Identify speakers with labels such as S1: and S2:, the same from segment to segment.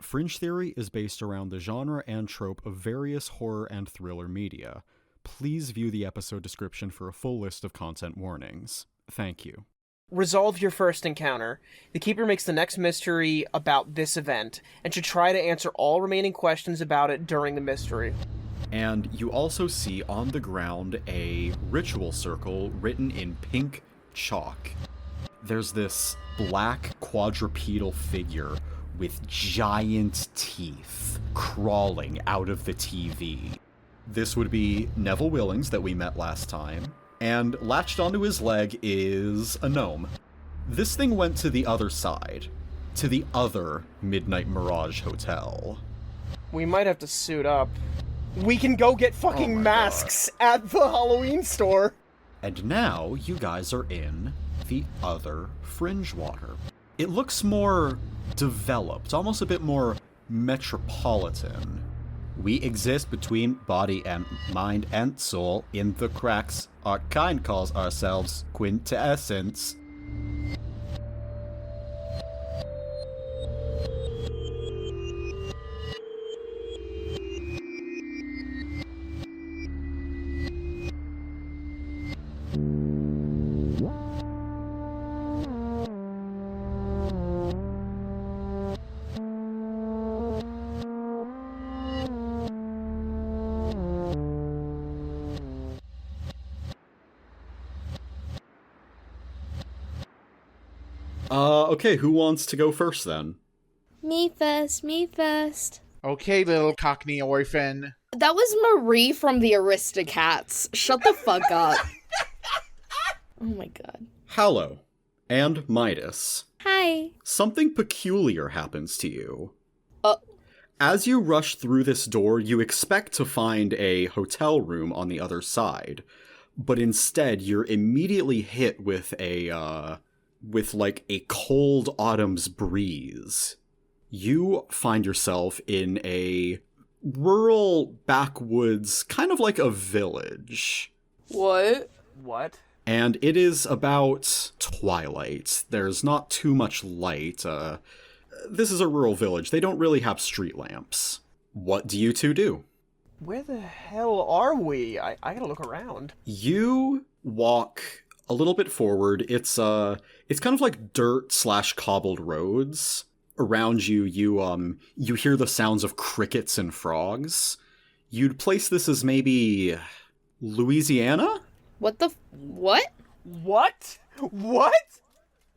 S1: Fringe theory is based around the genre and trope of various horror and thriller media. Please view the episode description for a full list of content warnings. Thank you.
S2: Resolve your first encounter. The Keeper makes the next mystery about this event, and should try to answer all remaining questions about it during the mystery.
S1: And you also see on the ground a ritual circle written in pink chalk. There's this black quadrupedal figure with giant teeth crawling out of the TV. This would be Neville Willings that we met last time, and latched onto his leg is a gnome. This thing went to the other side, to the other Midnight Mirage Hotel.
S2: We might have to suit up. We can go get fucking masks at the Halloween store!
S1: And now you guys are in the other Fringewater. It looks more developed, almost a bit more metropolitan. We exist between body and mind and soul in the cracks. Our kind calls ourselves quintessence. Okay, who wants to go first then?
S3: Me first.
S4: Okay, little Cockney orphan.
S3: That was Marie from the Aristocats. Shut the fuck up. Oh my god.
S1: Hallow and Midas.
S3: Hi.
S1: Something peculiar happens to you. As you rush through this door, you expect to find a hotel room on the other side, but instead you're immediately hit with a cold autumn's breeze. You find yourself in a rural backwoods, kind of like a village.
S3: What?
S1: And it is about twilight. There's not too much light. This is a rural village. They don't really have street lamps. What do you two do?
S2: Where the hell are we? I gotta look around.
S1: You walk a little bit forward. It's kind of like dirt/cobbled roads. Around you, you hear the sounds of crickets and frogs. You'd place this as maybe Louisiana?
S3: What?
S2: What?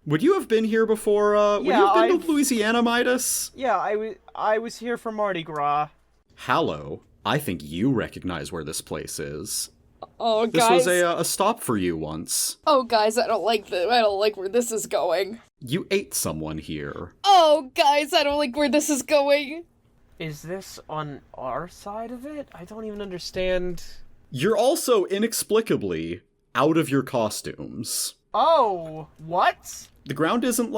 S1: Would you have been here before? Would you have been to Louisiana, Midas?
S2: Yeah, I was here for Mardi Gras.
S1: Hallow, I think you recognize where this place is.
S3: Oh,
S1: This
S3: guys.
S1: was a stop for you once.
S3: Oh, guys, I don't like where this is going.
S1: You ate someone here.
S3: Oh, guys, I don't like where this is going.
S2: Is this on our side of it? I don't even understand.
S1: You're also inexplicably out of your costumes.
S2: Oh, what?
S1: The ground isn't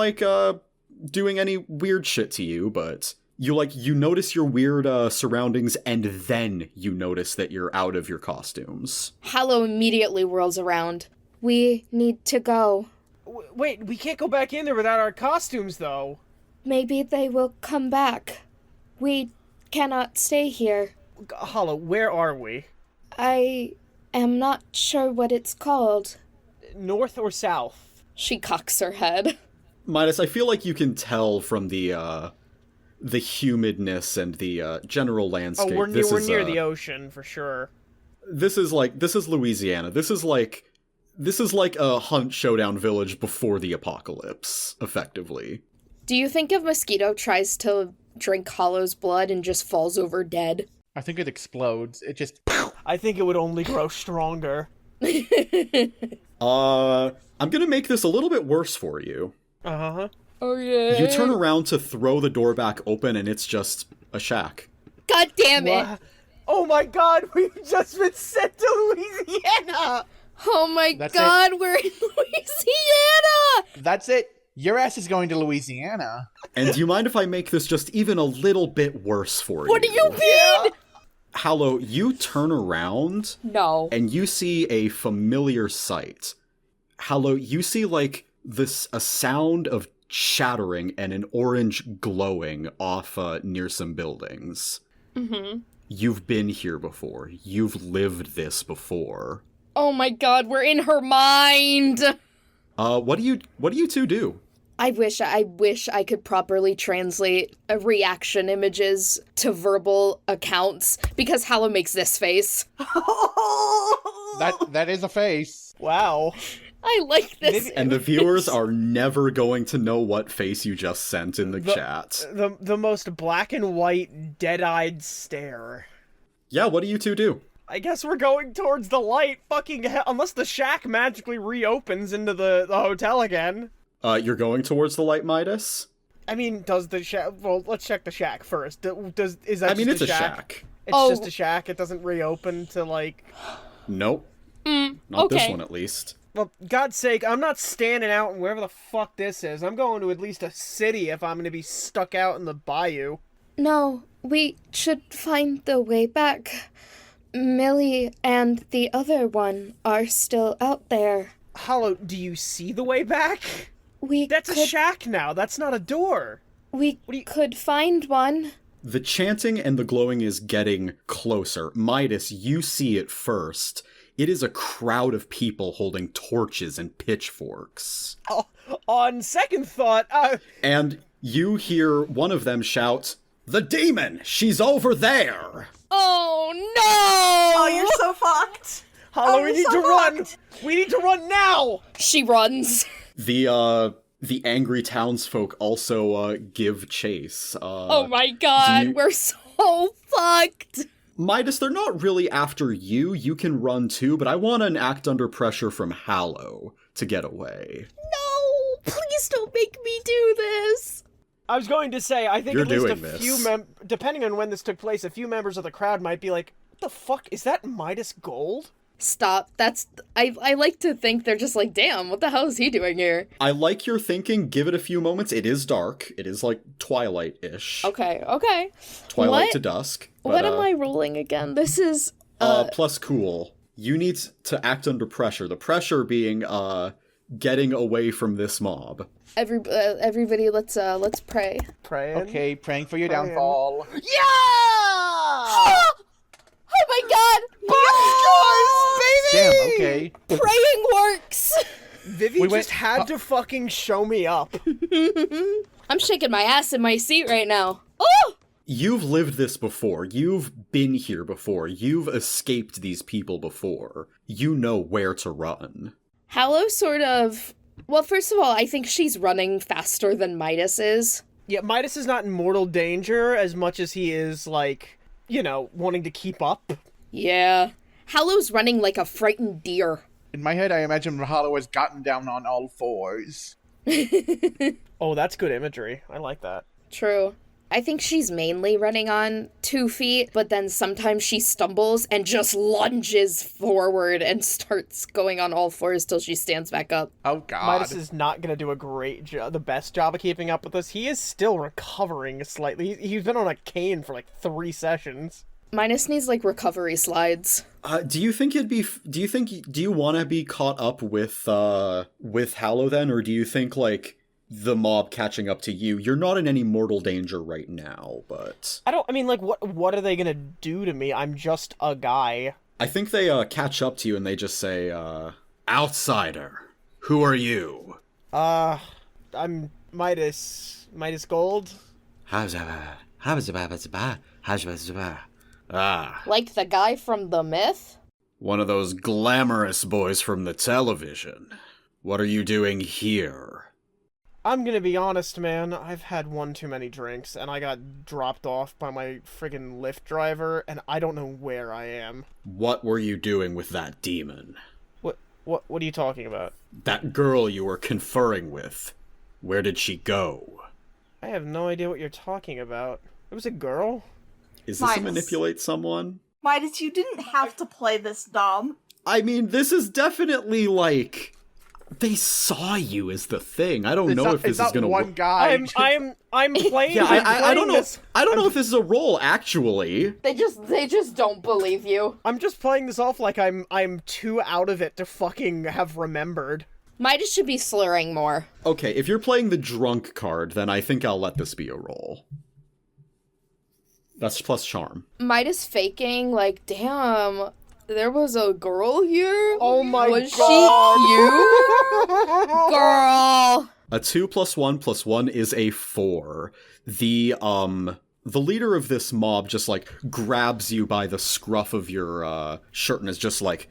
S1: doing any weird shit to you, but you notice your weird surroundings, and then you notice that you're out of your costumes.
S3: Hallow immediately whirls around. We need to go.
S2: Wait, we can't go back in there without our costumes, though.
S3: Maybe they will come back. We cannot stay here.
S2: Hallow, where are we?
S3: I am not sure what it's called.
S2: North or south?
S3: She cocks her head.
S1: Midas, I feel like you can tell from the humidness and the general landscape.
S2: Oh, we're near the ocean, for sure.
S1: This is Louisiana. This is like a hunt showdown village before the apocalypse, effectively.
S3: Do you think if Mosquito tries to drink Hollow's blood and just falls over dead?
S4: I think it explodes. It just...
S2: I think it would only grow stronger.
S1: I'm gonna make this a little bit worse for you.
S2: Uh-huh.
S3: Oh, yeah.
S1: You turn around to throw the door back open, and it's just a shack.
S3: God damn it!
S2: What? Oh my god, we've just been sent to Louisiana!
S3: Oh my
S4: That's
S3: god, we're in Louisiana!
S4: That's it. Your ass is going to Louisiana.
S1: And do you mind if I make this just even a little bit worse for you?
S3: What do you mean?
S1: Hallow, you turn around,
S3: No.
S1: and you see a familiar sight. Hallow, you see, a sound of shattering and an orange glowing off near some buildings.
S3: Mm-hmm.
S1: You've been here before. You've lived this before.
S3: Oh my god, we're in her mind!
S1: What do you two do?
S3: I wish I could properly translate reaction images to verbal accounts, because Hallow makes this face.
S4: That is a face.
S2: Wow.
S3: I like this.
S1: And the viewers are never going to know what face you just sent in the chat.
S2: The most black and white, dead-eyed stare.
S1: Yeah, what do you two do?
S2: I guess we're going towards the light. Fucking hell, unless the shack magically reopens into the hotel again.
S1: You're going towards the light, Midas?
S2: I mean, does the shack... Well, let's check the shack first. Is that
S1: I mean,
S2: just
S1: it's a shack.
S2: It's just a shack. It doesn't reopen to, like...
S1: Nope. Not
S3: okay.
S1: this one, at least.
S2: Well, God's sake, I'm not standing out in wherever the fuck this is. I'm going to at least a city if I'm going to be stuck out in the bayou.
S3: No, we should find the way back. Millie and the other one are still out there.
S2: Hollow, do you see the way back? That's a
S3: could,
S2: shack now. That's not a door.
S3: We could find one.
S1: The chanting and the glowing is getting closer. Midas, you see it first. It is a crowd of people holding torches and pitchforks.
S2: Oh, on second thought,
S1: And you hear one of them shout, "The demon! She's over there!"
S3: Oh no!
S5: Oh, you're so fucked.
S2: Hollow,
S5: Oh,
S2: we
S5: you're
S2: need
S5: so
S2: to run!
S5: fucked.
S2: We need to run now!
S3: She runs.
S1: The angry townsfolk also give chase.
S3: Oh my god, we're so fucked!
S1: Midas, they're not really after you. You can run too, but I want an act under pressure from Hallow to get away.
S3: No! Please don't make me do this!
S2: I was going to say, I think
S1: You're
S2: at least
S1: doing
S2: a few
S1: this.
S2: depending on when this took place, a few members of the crowd might be like, what the fuck? Is that Midas Gold?
S3: Stop. I like to think they're just like, damn, what the hell is he doing here?
S1: I like your thinking. Give it a few moments. It is dark. It is like Twilight-ish.
S3: Okay.
S1: Twilight
S3: What?
S1: to dusk. But,
S3: What am I rolling again? This is,
S1: plus cool. You need to act under pressure. The pressure being, getting away from this mob.
S3: everybody, let's pray.
S2: Praying?
S4: Okay, praying for your
S2: Praying.
S4: downfall.
S2: Yeah!
S3: Oh my god!
S2: Baby!
S4: Damn, okay.
S3: Praying works!
S2: Vivi
S4: We
S2: just
S4: went-
S2: had to fucking show me up.
S3: I'm shaking my ass in my seat right now. Oh!
S1: You've lived this before. You've been here before. You've escaped these people before. You know where to run.
S3: Hallow sort of... Well, first of all, I think she's running faster than Midas is.
S2: Yeah, Midas is not in mortal danger as much as he is, like, you know, wanting to keep up.
S3: Yeah. Hallow's running like a frightened deer.
S4: In my head, I imagine Mahalo has gotten down on all fours.
S2: Oh, that's good imagery. I like that.
S3: True. I think she's mainly running on 2 feet, but then sometimes she stumbles and just lunges forward and starts going on all fours till she stands back up.
S4: Oh, God.
S2: Midas is not going to do a great job, the best job of keeping up with us. He is still recovering slightly. He's been on a cane for like 3 sessions.
S3: Midas needs, like, recovery slides.
S1: Do you want to be caught up with Hallow then, or do you think, like, the mob catching up to you? You're not in any mortal danger right now, but...
S2: What are they gonna do to me? I'm just a guy.
S1: I think they, catch up to you and they just say, outsider, who are you?
S2: I'm Midas Gold.
S3: Like the guy from The Myth?
S1: One of those glamorous boys from the television. What are you doing here?
S2: I'm gonna be honest, man. I've had one too many drinks, and I got dropped off by my friggin' Lyft driver, and I don't know where I am.
S1: What were you doing with that demon?
S2: What are you talking about?
S1: That girl you were conferring with. Where did she go?
S2: I have no idea what you're talking about. It was a girl?
S1: Is this a
S5: Midas.
S1: manipulate someone?
S5: Midas, you didn't have to play this dumb.
S1: I mean, this is definitely, like... They saw you as the thing. I don't know if this is gonna
S4: one
S1: work.
S4: guy.
S2: I'm playing.
S1: Yeah,
S2: I'm
S1: I don't
S2: playing
S1: know.
S2: this-
S1: I don't know if this is a role, actually.
S3: They just don't believe you.
S2: I'm just playing this off like I'm too out of it to fucking have remembered.
S3: Midas should be slurring more.
S1: Okay, if you're playing the drunk card, then I think I'll let this be a roll. That's plus charm.
S3: Midas faking, like, damn, there was a girl here?
S2: Oh my
S3: was
S2: god!
S3: Was she cute? Girl!
S1: A 2 + 1 + 1 is a 4. The leader of this mob just, like, grabs you by the scruff of your, shirt and is just like,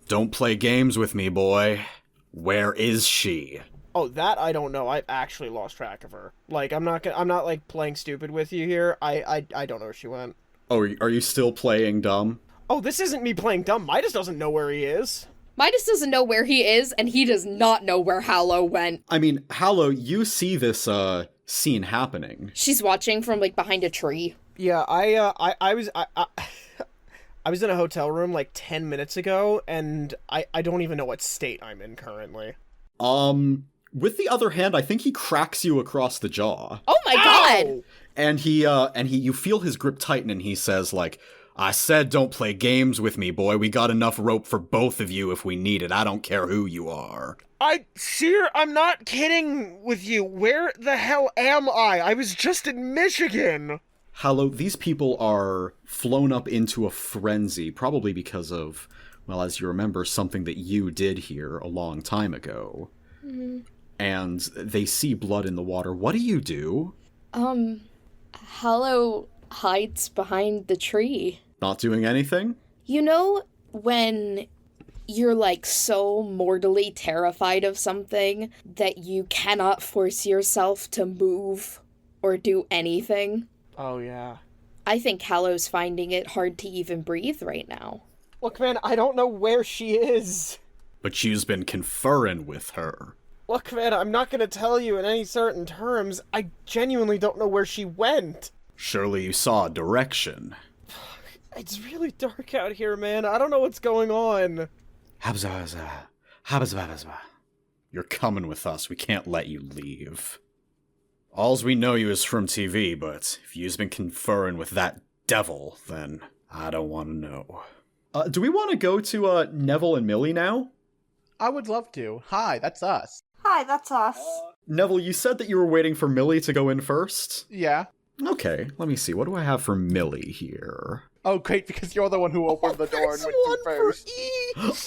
S1: "Don't play games with me, boy. Where is she?"
S2: Oh, that I don't know. I've actually lost track of her. Like, I'm not like playing stupid with you here. I don't know where she went.
S1: Oh, are you still playing dumb?
S2: Oh, this isn't me playing dumb. Midas doesn't know where he is.
S3: Midas doesn't know where he is, and he does not know where Hallow went.
S1: I mean, Hallow, you see this, scene happening.
S3: She's watching from, like, behind a tree.
S2: Yeah, I was I was in a hotel room like 10 minutes ago, and I don't even know what state I'm in currently.
S1: With the other hand, I think he cracks you across the jaw.
S3: Oh my god!
S1: And you feel his grip tighten, and he says, like, "I said don't play games with me, boy. We got enough rope for both of you if we need it. I don't care who you are."
S2: I'm not kidding with you. Where the hell am I? I was just in Michigan.
S1: Hallow, these people are flown up into a frenzy, probably because of, well, as you remember, something that you did here a long time ago.
S3: Mm-hmm.
S1: And they see blood in the water. What do you do?
S3: Hallow hides behind the tree.
S1: Not doing anything?
S3: You know when you're, like, so mortally terrified of something that you cannot force yourself to move or do anything?
S2: Oh, yeah.
S3: I think Hallow's finding it hard to even breathe right now.
S2: Look, man, I don't know where she is.
S1: But you've been conferring with her.
S2: Look, man, I'm not gonna tell you in any certain terms. I genuinely don't know where she went.
S1: Surely you saw a direction.
S2: It's really dark out here, man. I don't know what's going on.
S1: You're coming with us. We can't let you leave. Alls we know you is from TV, but if you's been conferring with that devil, then I don't want to know. Do we want to go to Neville and Millie now?
S4: I would love to. Hi, that's us.
S5: Hi, that's us.
S1: Neville, you said that you were waiting for Millie to go in first?
S4: Yeah.
S1: Okay, let me see. What do I have for Millie here?
S4: Oh, great, because you're the one who opened the door and went to first.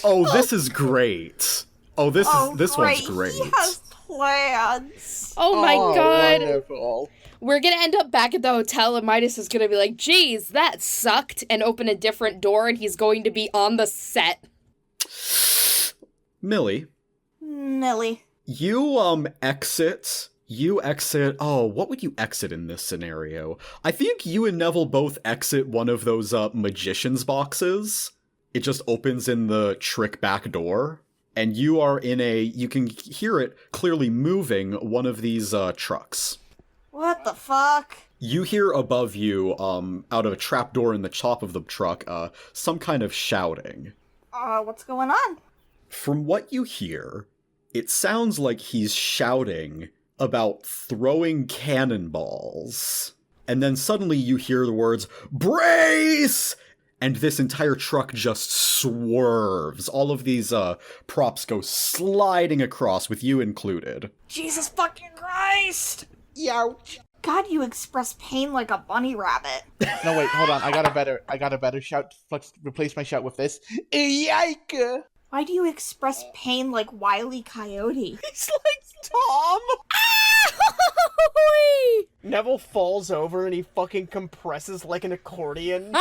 S1: Oh, this is great. Oh, this
S5: great.
S1: one's great.
S5: He has plans.
S3: Oh my god!
S4: Wonderful.
S3: We're gonna end up back at the hotel and Midas is gonna be like, geez, that sucked, and open a different door and he's going to be on the set.
S1: Millie, you exit, oh, what would you exit in this scenario? I think you and Neville both exit one of those magician's boxes. It just opens in the trick back door, and you are in you can hear it clearly moving one of these trucks.
S5: What the fuck?
S1: You hear above you, out of a trapdoor in the top of the truck, some kind of shouting.
S5: What's going on?
S1: From what you hear, it sounds like he's shouting about throwing cannonballs. And then suddenly you hear the words, "Brace!" And this entire truck just swerves. All of these props go sliding across, with you included.
S5: Jesus fucking Christ!
S4: Youch.
S5: God, you express pain like a bunny rabbit.
S4: No, wait, hold on. I got a better shout. Flux, replace my shout with this. Yike!
S5: Why do you express pain like Wile E. Coyote?
S2: He's like Tom. Neville falls over and he fucking compresses like an accordion.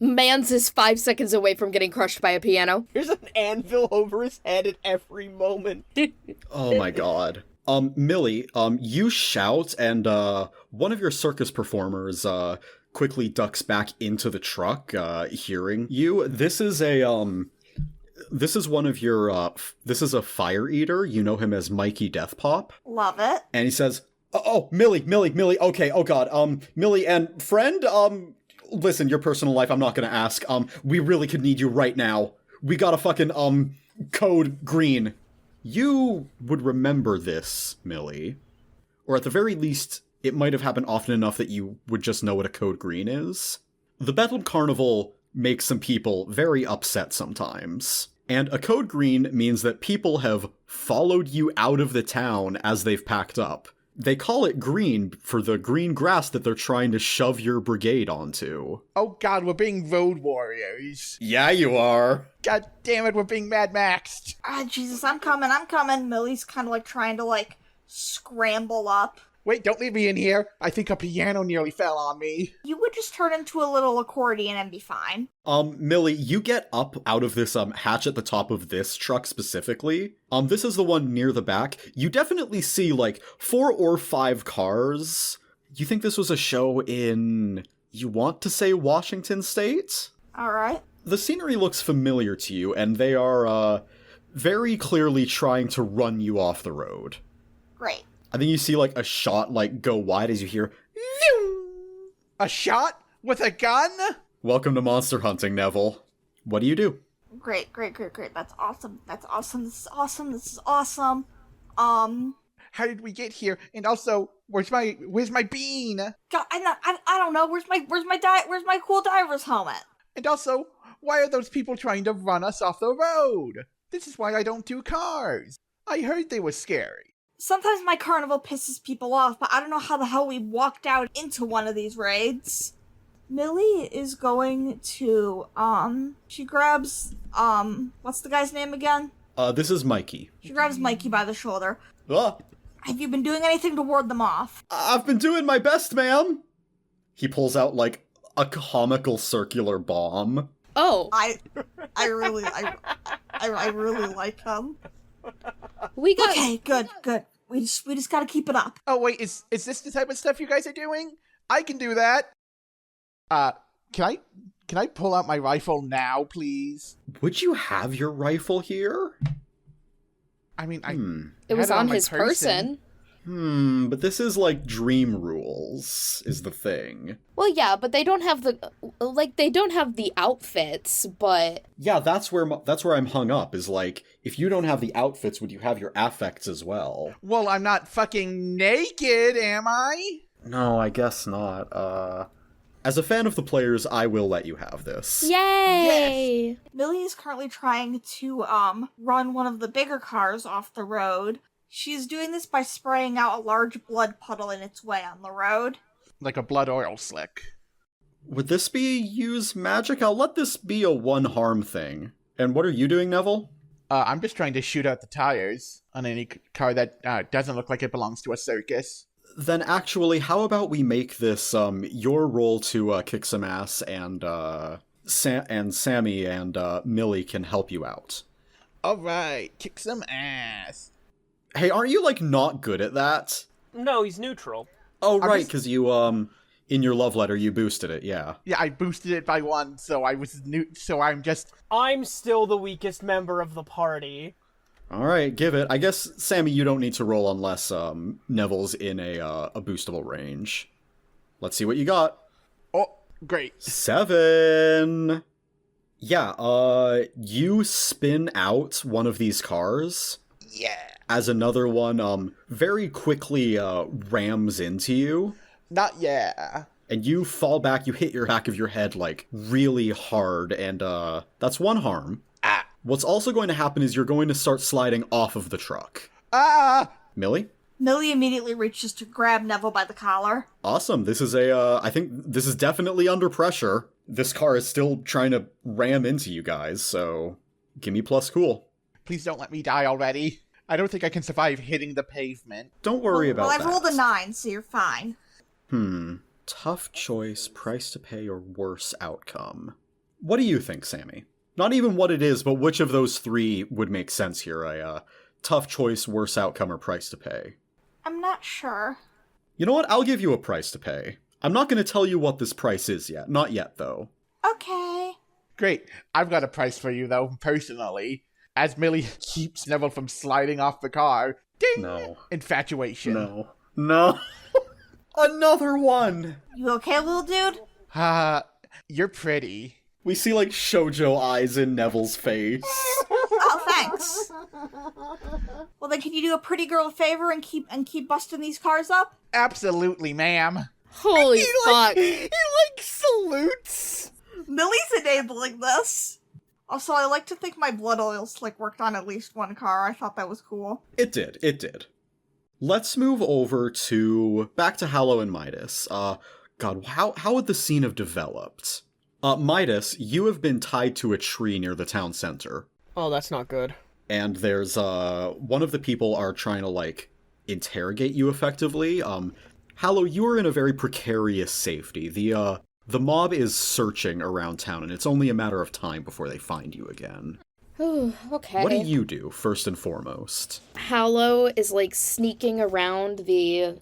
S3: Mans is 5 seconds away from getting crushed by a piano.
S2: There's an anvil over his head at every moment.
S1: Oh my god. Millie, you shout, and one of your circus performers quickly ducks back into the truck, hearing you. This is one of your, this is a fire eater. You know him as Mikey Deathpop.
S5: Love it.
S1: And he says, oh, Millie, okay, oh god, Millie and friend, listen, your personal life, I'm not gonna ask, we really could need you right now. We got a fucking, code green. You would remember this, Millie. Or at the very least, it might have happened often enough that you would just know what a code green is. The Bedlam Carnival makes some people very upset sometimes. And a code green means that people have followed you out of the town as they've packed up. They call it green for the green grass that they're trying to shove your brigade onto.
S4: Oh god, we're being road warriors.
S1: Yeah, you are.
S4: God damn it, we're being Mad Maxed.
S5: Ah, Jesus, I'm coming. Millie's kind of like trying to like scramble up.
S4: Wait, don't leave me in here. I think a piano nearly fell on me.
S5: You would just turn into a little accordion and be fine.
S1: Millie, you get up out of this hatch at the top of this truck specifically. This is the one near the back. You definitely see like 4 or 5 cars. You think this was a show in, you want to say Washington State?
S5: Alright.
S1: The scenery looks familiar to you, and they are very clearly trying to run you off the road.
S5: Great.
S1: I think you see like a shot like go wide as you hear, "Phew!"
S4: A shot? With a gun?
S1: Welcome to monster hunting, Neville. What do you do?
S5: Great. That's awesome. This is awesome.
S4: How did we get here? And also, where's my bean?
S5: God, I don't know. Where's my cool diver's helmet?
S4: And also, why are those people trying to run us off the road? This is why I don't do cars. I heard they were scary.
S5: Sometimes my carnival pisses people off, but I don't know how the hell we walked out into one of these raids. Millie is going to, she grabs, what's the guy's name again?
S1: This is Mikey.
S5: She grabs Mikey by the shoulder.
S1: Ah,
S5: Have you been doing anything to ward them off?
S1: I've been doing my best, ma'am. He pulls out like a comical circular bomb.
S3: Oh,
S5: I really like him.
S3: we got...
S5: Okay, good. We just gotta keep it up.
S4: Oh wait, is this the type of stuff you guys are doing? I can do that. Can I pull out my rifle now, please?
S1: Would you have your rifle here?
S4: I mean,
S3: It was on his person.
S1: But this is like dream rules, is the thing.
S3: Well, yeah, but they don't have the outfits, but...
S1: Yeah, that's where I'm hung up, is like, if you don't have the outfits, would you have your affects as well?
S4: Well, I'm not fucking naked, am I?
S1: No, I guess not. As a fan of the players, I will let you have this.
S3: Yay!
S4: Yes.
S5: Millie is currently trying to run one of the bigger cars off the road. She's doing this by spraying out a large blood puddle in its way on the road.
S4: Like a blood oil slick.
S1: Would this be use magic? I'll let this be a one harm thing. And what are you doing, Neville?
S4: I'm just trying to shoot out the tires on any car that doesn't look like it belongs to a circus.
S1: Then actually, how about we make this your role to kick some ass, and Sammi and Millie can help you out.
S4: Alright, kick some ass.
S1: Hey, aren't you like not good at that?
S2: No, he's neutral.
S1: Oh, right, because you in your love letter you boosted it, yeah.
S4: Yeah, I boosted it by 1, so
S2: I'm still the weakest member of the party.
S1: Alright, give it. I guess, Sammi, you don't need to roll unless Neville's in a boostable range. Let's see what you got.
S4: Oh, great.
S1: 7! Yeah, you spin out one of these cars.
S4: Yeah.
S1: As another one very quickly rams into you.
S4: Not yeah.
S1: And you fall back, you hit your back of your head like really hard, and that's one harm.
S4: Ah.
S1: What's also going to happen is you're going to start sliding off of the truck.
S4: Ah!
S1: Millie?
S5: Millie immediately reaches to grab Neville by the collar.
S1: Awesome. This is I think this is definitely under pressure. This car is still trying to ram into you guys, so give me plus cool.
S4: Please don't let me die already. I don't think I can survive hitting the pavement.
S1: Don't worry about that.
S5: Well, I rolled a 9, so you're fine.
S1: Tough choice, price to pay, or worse outcome. What do you think, Sammi? Not even what it is, but which of those 3 would make sense here? A tough choice, worse outcome, or price to pay?
S5: I'm not sure.
S1: You know what? I'll give you a price to pay. I'm not going to tell you what this price is yet. Not yet, though.
S5: Okay.
S4: Great. I've got a price for you, though, personally. As Millie keeps Neville from sliding off the car. Ding!
S1: No.
S4: Infatuation.
S1: No. Another one!
S5: You okay, little dude?
S4: You're pretty.
S1: We see, like, shoujo eyes in Neville's face.
S5: Oh, thanks. Well, then can you do a pretty girl a favor and keep busting these cars up?
S4: Absolutely, ma'am.
S3: Holy fuck.
S4: He, salutes.
S5: Millie's enabling this. Also, I like to think my blood oil slick worked on at least one car. I thought that was cool.
S1: It did. Let's move over back to Hallow and Midas. God, how would the scene have developed? Midas, you have been tied to a tree near the town center.
S2: Oh, that's not good.
S1: And there's, one of the people are trying to, like, interrogate you effectively. Hallow, you are in a very precarious safety. The mob is searching around town, and it's only a matter of time before they find you again.
S3: Ooh, okay.
S1: What do you do, first and foremost?
S3: Hallow is, like, sneaking around the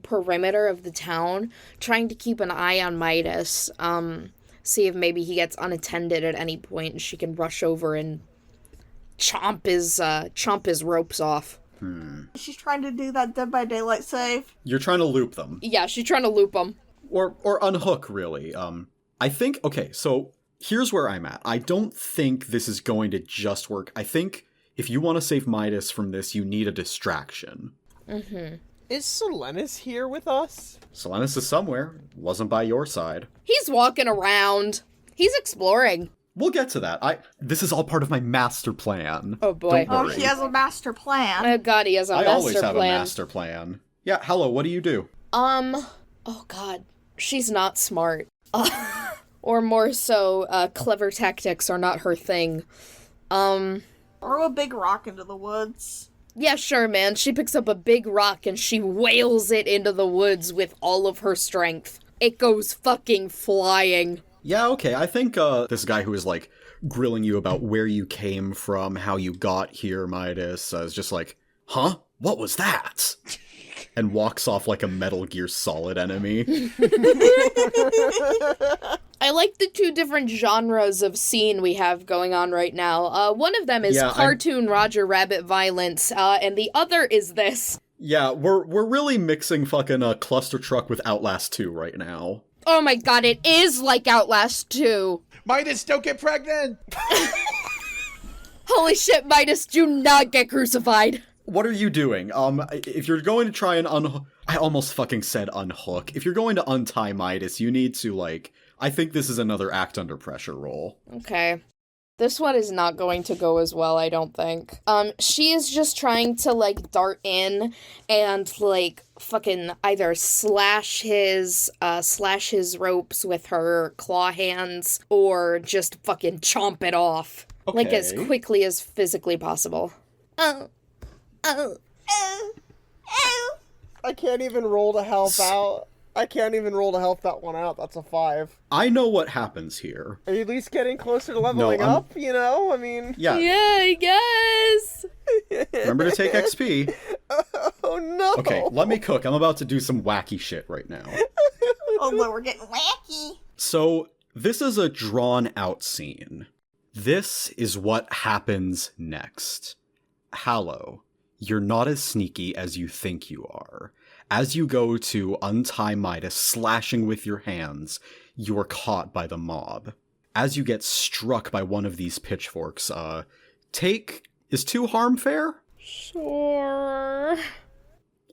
S3: perimeter of the town, trying to keep an eye on Midas, see if maybe he gets unattended at any point and she can rush over and chomp his ropes off.
S5: She's trying to do that Dead by Daylight save.
S1: You're trying to loop them.
S3: Yeah, she's trying to loop them.
S1: Or unhook, really. I think, okay, so here's where I'm at. I don't think this is going to just work. I think if you want to save Midas from this, you need a distraction.
S3: Mm-hmm.
S2: Is Solenis here with us?
S1: Solenis is somewhere. Wasn't by your side.
S3: He's walking around. He's exploring.
S1: We'll get to that. This is all part of my master plan.
S3: Oh boy.
S1: Don't
S5: Oh,
S1: worry.
S5: he has a master plan.
S3: Oh god, he has a
S1: I
S3: master
S1: always have
S3: plan.
S1: a master plan. Yeah, hello, what do you do?
S3: Oh god. She's not smart. Or more so, clever tactics are not her thing.
S5: Throw a big rock into the woods.
S3: Yeah, sure, man. She picks up a big rock and she wails it into the woods with all of her strength. It goes fucking flying.
S1: Yeah, okay, I think this guy who is, like, grilling you about where you came from, how you got here, Midas, is just like, huh? What was that? And walks off like a Metal Gear Solid enemy.
S3: I like the two different genres of scene we have going on right now. One of them is cartoon Roger Rabbit violence, and the other is this.
S1: Yeah, we're really mixing fucking Cluster Truck with Outlast 2 right now.
S3: Oh my god, it is like Outlast 2.
S4: Midas, don't get pregnant!
S3: Holy shit, Midas, do not get crucified.
S1: What are you doing? If you're going to try and I almost fucking said unhook. If you're going to untie Midas, you need to, like, I think this is another act under pressure roll.
S3: Okay. This one is not going to go as well, I don't think. She is just trying to, like, dart in and, like, fucking either slash his ropes with her claw hands or just fucking chomp it off.
S1: Okay.
S3: Like, as quickly as physically possible. Oh.
S2: I can't even roll to help out. I can't even roll to help that one out. That's a 5.
S1: I know what happens here.
S2: Are you at least getting closer to leveling up, you know? I mean...
S1: Yeah.
S3: Yeah, I guess.
S1: Remember to take XP.
S2: Oh, no.
S1: Okay, let me cook. I'm about to do some wacky shit right now.
S5: Oh, no, we're getting wacky.
S1: So, this is a drawn-out scene. This is what happens next. Hallow, you're not as sneaky as you think you are. As you go to untie Midas, slashing with your hands, you are caught by the mob. As you get struck by one of these pitchforks, is 2 harm fair?
S3: Sure.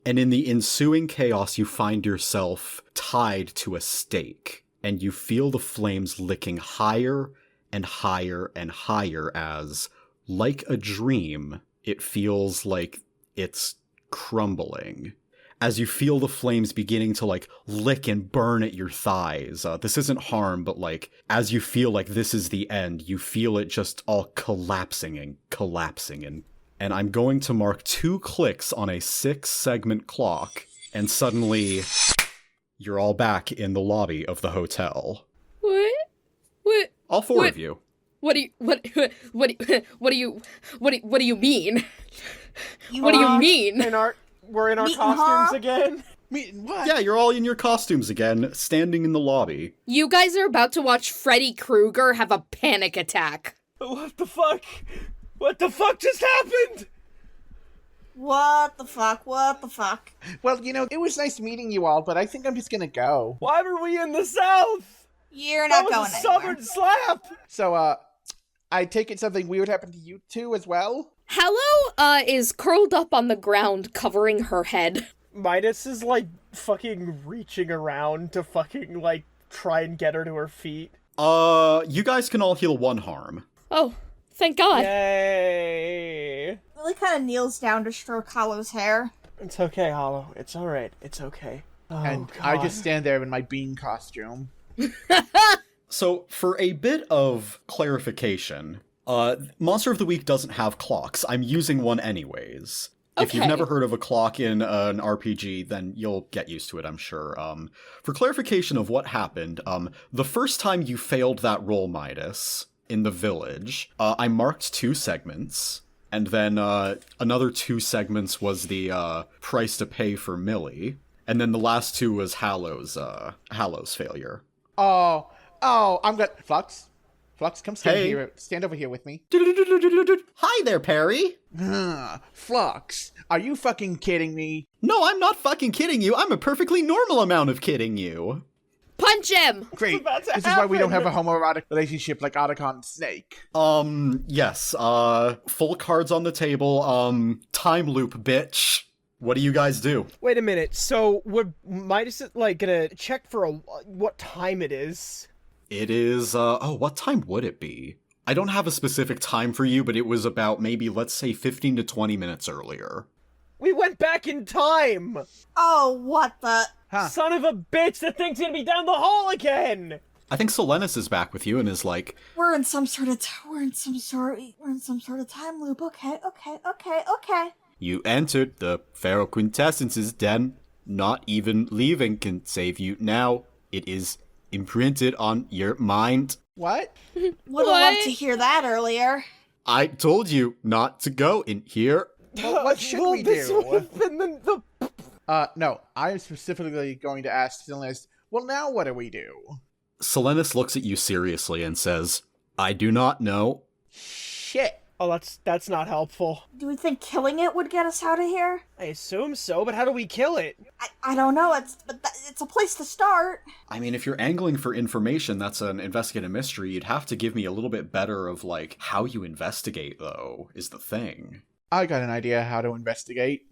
S1: And in the ensuing chaos, you find yourself tied to a stake, and you feel the flames licking higher and higher and higher as, like a dream, it feels like it's crumbling. As you feel the flames beginning to, like, lick and burn at your thighs. This isn't harm, but, like, as you feel like this is the end, you feel it just all collapsing and collapsing. And I'm going to mark 2 clicks on a 6-segment clock, and suddenly, you're all back in the lobby of the hotel.
S3: What?
S1: All 4 of you.
S3: What do you mean? What do you mean?
S2: We're in our
S5: Meeting
S2: costumes
S5: her?
S2: again?
S4: What?
S1: Yeah, you're all in your costumes again, standing in the lobby.
S3: You guys are about to watch Freddy Krueger have a panic attack.
S2: What the fuck? What the fuck just happened?
S5: What the fuck? What the fuck?
S4: Well, you know, it was nice meeting you all, but I think I'm just gonna go.
S2: Why were we in the South?
S5: You're
S2: That
S5: not
S2: was
S5: going
S2: a
S5: anywhere.
S2: southern slap!
S4: So, I take it something weird happened to you two as well?
S3: Hallow, is curled up on the ground covering her head.
S2: Midas is, like, fucking reaching around to fucking, like, try and get her to her feet.
S1: You guys can all heal 1 harm.
S3: Oh, thank God.
S2: Yay!
S5: Millie kind of kneels down to stroke Hollow's hair.
S2: It's okay, Hollow. It's alright. It's okay. Oh,
S4: And
S2: God.
S4: I just stand there in my bean costume.
S1: So, for a bit of clarification, Monster of the Week doesn't have clocks. I'm using one anyways. If you've
S3: Okay.
S1: never heard of a clock in an RPG, then you'll get used to it, I'm sure. For clarification of what happened, the first time you failed that roll, Midas, in the village, I marked 2 segments, and then another 2 segments was the price to pay for Millie, and then the last 2 was Hallow's failure.
S4: Oh, I'm gonna... Flux, come stand
S1: Hey.
S4: here. Stand over here with me.
S1: Hi there, Perry!
S4: Flux, are you fucking kidding me?
S1: No, I'm not fucking kidding you. I'm a perfectly normal amount of kidding you.
S3: Punch him!
S4: Great.
S2: about to
S4: This is why we don't have
S2: happen.
S4: a homoerotic relationship like Otacon and Snake.
S1: Yes, full cards on the table, time loop, bitch. What do you guys do?
S2: Wait a minute. So, would Midas, like, gonna check for what time it is?
S1: It is, what time would it be? I don't have a specific time for you, but it was about maybe, let's say, 15 to 20 minutes earlier.
S2: We went back in time!
S5: Oh, what the...
S4: Huh.
S2: Son of a bitch, the thing's gonna be down the hall again!
S1: I think Solenis is back with you and is like,
S5: We're in some sort of time loop. Okay.
S1: you entered the Pharaoh Quintessence's den. Not even leaving can save you now. It is imprinted on your mind.
S4: What?
S5: Would have
S3: What?
S5: loved to hear that earlier.
S1: I told you not to go in here.
S4: Well, what should we
S2: This
S4: do?
S2: would have been the
S4: No, I'm specifically going to ask Sylvanas, well, now what do we do?
S1: Solenis looks at you seriously and says, I do not know.
S4: Shit.
S2: Oh, that's not helpful.
S5: Do we think killing it would get us out of here?
S2: I assume so, but how do we kill it?
S5: I don't know. It's a place to start.
S1: I mean, if you're angling for information that's an investigative mystery, you'd have to give me a little bit better of, like, how you investigate, though, is the thing.
S4: I got an idea how to investigate.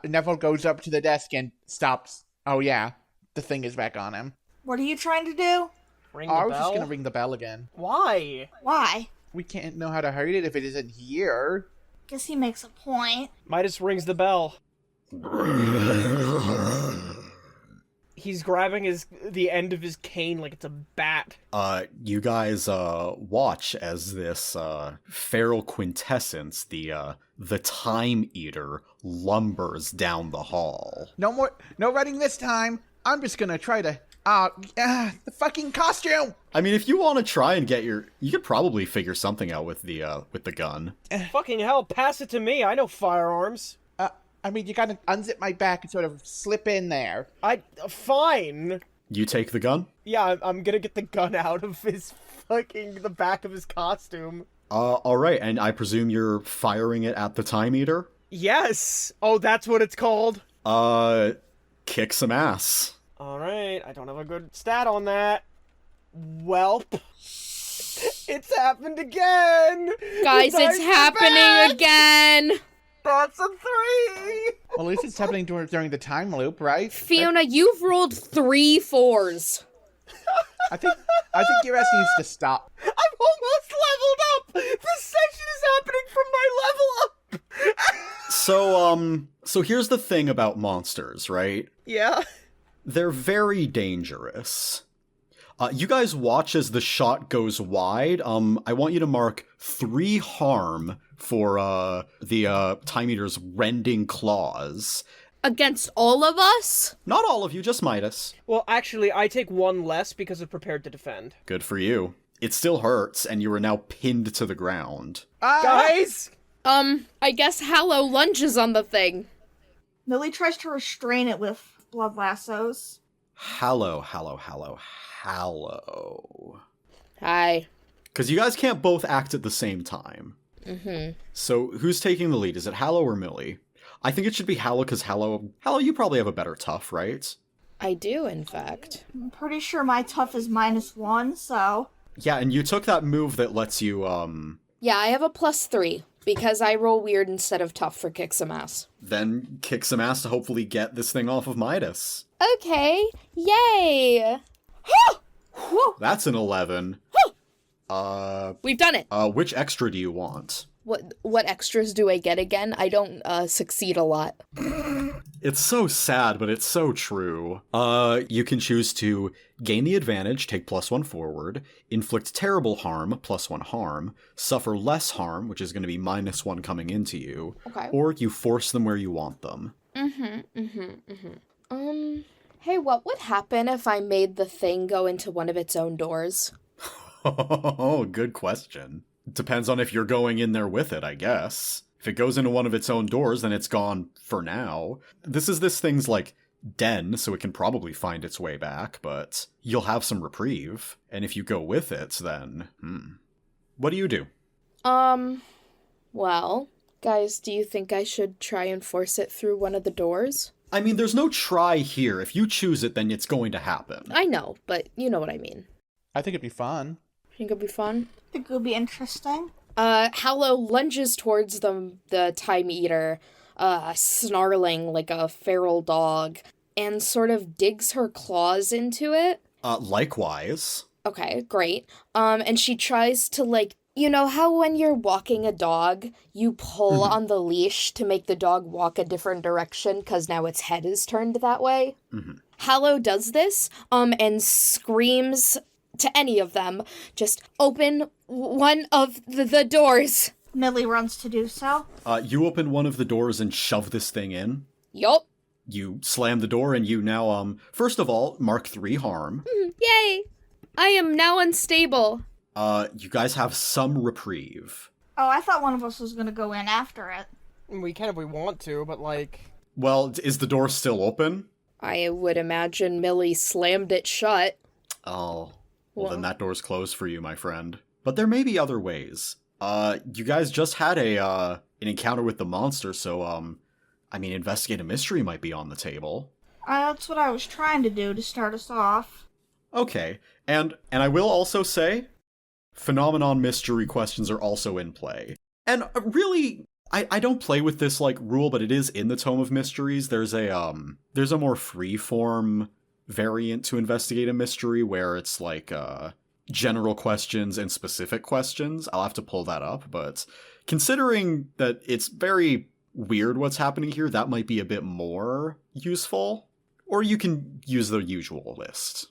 S4: Neville goes up to the desk and stops. Oh yeah, the thing is back on him.
S5: What are you trying to do?
S2: Ring
S4: Oh,
S2: the
S4: I was
S2: bell?
S4: just gonna ring the bell again.
S2: Why?
S5: Why?
S4: We can't know how to hurt it if it isn't here.
S5: Guess he makes a point.
S2: Midas rings the bell. He's grabbing the end of his cane like it's a bat.
S1: You guys, watch as this, feral quintessence, the Time Eater, lumbers down the hall.
S4: No running this time. I'm just gonna try to, the fucking costume!
S1: I mean, if you want to try and get you could probably figure something out with the gun.
S2: Fucking hell, pass it to me. I know firearms.
S4: I mean, you gotta unzip my back and sort of slip in there.
S2: Fine.
S1: You take the gun?
S2: Yeah, I'm gonna get the gun out of the back of his costume.
S1: Alright, and I presume you're firing it at the Time Eater?
S2: Yes! Oh, that's what it's called?
S1: Kick some ass.
S2: Alright, I don't have a good stat on that. Welp. It's happened again!
S3: Guys,
S2: The
S3: it's
S2: dice are
S3: happening
S2: back!
S3: again!
S2: That's a 3!
S4: Well, at least it's happening during the time loop, right?
S3: Fiona, you've rolled 3 4s.
S4: I think your ass needs to stop.
S2: I'm almost leveled up! This section is happening from my level up!
S1: So here's the thing about monsters, right?
S2: Yeah?
S1: They're very dangerous. You guys watch as the shot goes wide. I want you to mark 3 harm for the Time Eater's rending claws.
S3: Against all of us?
S1: Not all of you, just Midas.
S2: Well, actually, I take 1 less because of prepared to defend.
S1: Good for you. It still hurts, and you are now pinned to the ground.
S2: Guys!
S3: I guess Hallow lunges on the thing.
S5: Millie tries to restrain it with blood lassos.
S1: Hallow.
S3: Hi.
S1: Because you guys can't both act at the same time.
S3: Mm-hmm.
S1: So who's taking the lead? Is it Hallow or Millie? I think it should be Hallow, because Hallow, you probably have a better tough, right?
S3: I do, in fact.
S5: I'm pretty sure my tough is -1, so...
S1: Yeah, and you took that move that lets you,
S3: Yeah, I have a +3, because I roll weird instead of tough for kick some ass.
S1: then kick some ass to hopefully get this thing off of Midas.
S3: Okay, yay!
S1: That's an 11.
S3: We've done it.
S1: Which extra do you want?
S3: What extras do I get again? I don't succeed a lot.
S1: It's so sad, but it's so true. You can choose to gain the advantage, take +1 forward, inflict terrible harm, +1 harm, suffer less harm, which is going to be -1 coming into you,
S3: Okay.
S1: or you force them where you want them.
S3: Hey, what would happen if I made the thing go into one of its own doors?
S1: Oh, good question. Depends on if you're going in there with it, I guess. If it goes into one of its own doors, then it's gone for now. This thing's like den, so it can probably find its way back, but you'll have some reprieve. And if you go with it, then, what do you do?
S3: Well, guys, do you think I should try and force it through one of the doors?
S1: I mean, there's no try here. If you choose it, then it's going to happen.
S3: I know, but you know what I mean.
S4: I think it'd be fun.
S3: Think it'd be fun?
S5: I think it would be interesting.
S3: Hallow lunges towards the Time Eater, snarling like a feral dog, and sort of digs her claws into it.
S1: Likewise.
S3: Okay, great. And she tries to, like, you know how when you're walking a dog, you pull on the leash to make the dog walk a different direction because now its head is turned that way? Hallow does this, and screams to any of them, just open one of the doors.
S5: Millie runs to do so.
S1: You open one of the doors and shove this thing in.
S3: Yup.
S1: You slam the door and you now, first of all, mark 3 harm.
S3: Yay! I am now unstable.
S1: You guys have some reprieve.
S5: Oh, I thought one of us was gonna go in after it.
S2: We can if we want to, but like...
S1: Well, is the door still open?
S3: I would imagine Millie slammed it shut.
S1: Oh, well then that door's closed for you, my friend. But there may be other ways. You guys just had an encounter with the monster, so, I mean, investigate a mystery might be on the table.
S5: That's what I was trying to do to start us off.
S1: Okay, and I will also say, phenomenon mystery questions are also in play. And really, I don't play with this, like, rule, but it is in the Tome of Mysteries. There's a more free-form variant to investigate a mystery where it's, like, general questions and specific questions. I'll have to pull that up, but considering that it's very weird what's happening here, that might be a bit more useful. Or you can use the usual list.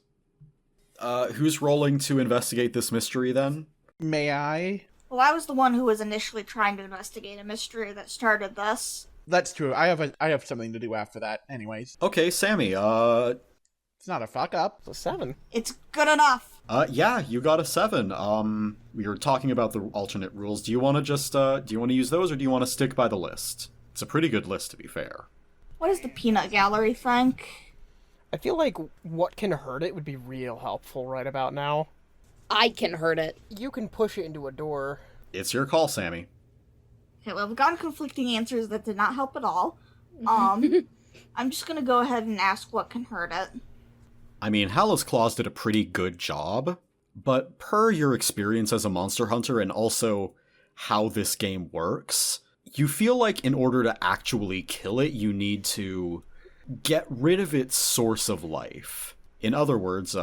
S1: Who's rolling to investigate this mystery, then?
S4: May I?
S5: Well, I was the one who was initially trying to investigate a mystery that started this.
S4: That's true. I have something to do after that, anyways.
S1: Okay, Sammi,
S4: It's not a fuck up.
S2: It's a 7.
S5: It's good enough.
S1: Yeah, you got a 7. We were talking about the alternate rules. Do you want to just, do you want to use those, or do you want to stick by the list? It's a pretty good list, to be fair.
S5: What does the peanut gallery think?
S2: I feel like what can hurt it would be real helpful right about now.
S3: I can hurt it.
S2: You can push it into a door.
S1: It's your call, Sammi.
S5: Okay, well, I've gotten conflicting answers that did not help at all. I'm just gonna go ahead and ask what can hurt it.
S1: I mean, Hallow's Claws did a pretty good job, but per your experience as a monster hunter and also how this game works, you feel like in order to actually kill it, you need to get rid of its source of life. In other words,